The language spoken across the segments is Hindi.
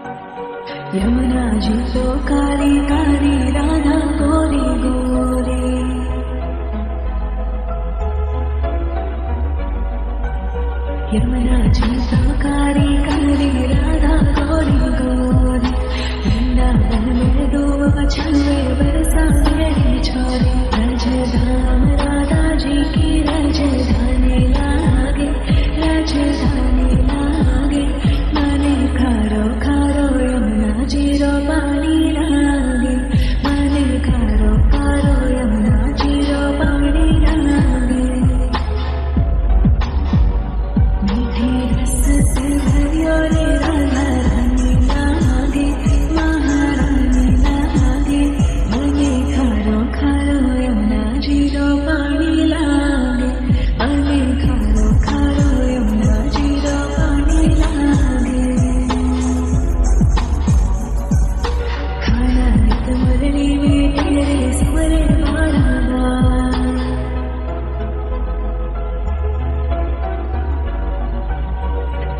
यमुना जी तो काली काली राधा गोरी गोरी। यमुना जी तो काली काली राधा गोरी गोरी। वृंदावन में दो छुए बरसा मेरी छोरी। राजधाम राधा जी की राजधानी लागे, राजधानी लागे। माने खारो खारो यमुना जी रो पानी लागे। माने खारो खारो यमुना जी रो पानी लागे। मीठी रस से भरियो रे राधा रानी लागे, महारानी लागे। माने खारो खारो यमुना जी रो पानी लागे। माने खारो खारो यमुना जी रो पानी लागे। खाना नित मुरली में तेरे सिमरे बारंबार।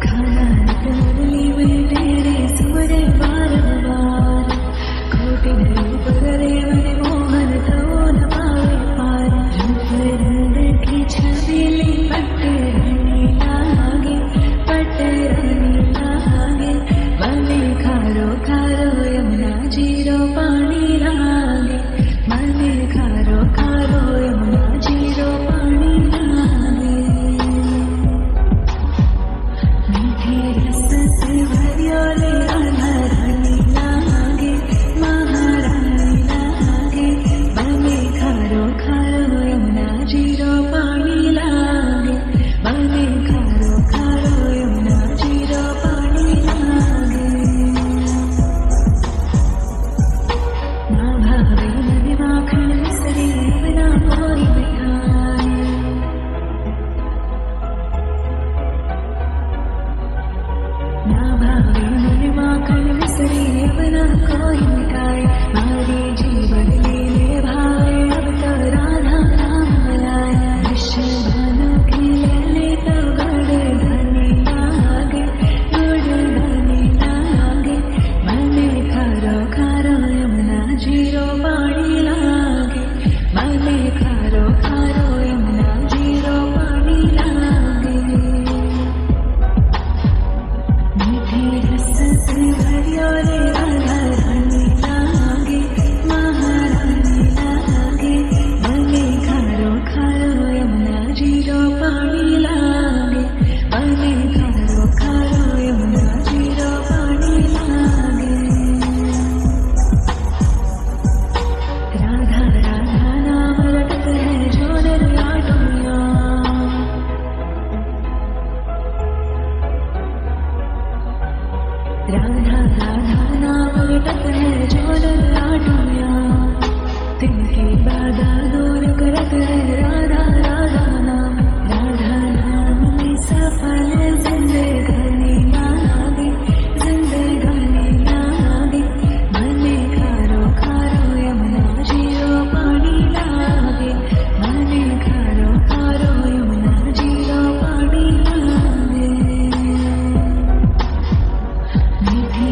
खाना नित मुरली में तेरे सिमरे बारंबार। कोटि रूप करे मन मोहन तो न पावे पार। रूप रंग की छबीली पट रानी लागे, पट रानी लागे। माने खारो खारो यमुना जी रो पानी लागे। माने खारो खारो यमुना जी रो पानी लागे। मीठी रस से भरियो रे राधा रानी लागे, महारानी लागे। माने खारो खारो यमुना जी रो पानी लागे। माने खारो खारो यमुना जी रो पानी लागे। ना भावे मन माखन मिसरी बिना कोई बिहार। ना भावे मन माखन मिसरी बिना कोई मिटाए। मारे जीवन लीले भावे अब तो राधा नाम लाए। विश्व भानु की लैले तो गड़ धनी लागे, गड़ धनी लागे। माने खारो खारो यमुना जी रो पानी लागे। माने खारो खारो यमुना जी रो पानी लागे। मीठी रस से भरियो रे राधा रानी लागे, महारानी लागे। माने खारो खारो यमुना जी रो पानी लागे। माने खारो खारो यमुना जी रो पानी लागे। राधा राधा नाम रटत है जो नर आटुया। राधा राधा नाम रटत है जो नर आटुया। तिनकी बाधा दूर करत है राधा राधा नाम। राधा नाम में सफल जिंदगानी लागे, जिंदगानी लागे। माने खारो खारो यमुना जी रो पानी लागे। माने खारो खारो यमुना जी रो पानी लागे। मीठी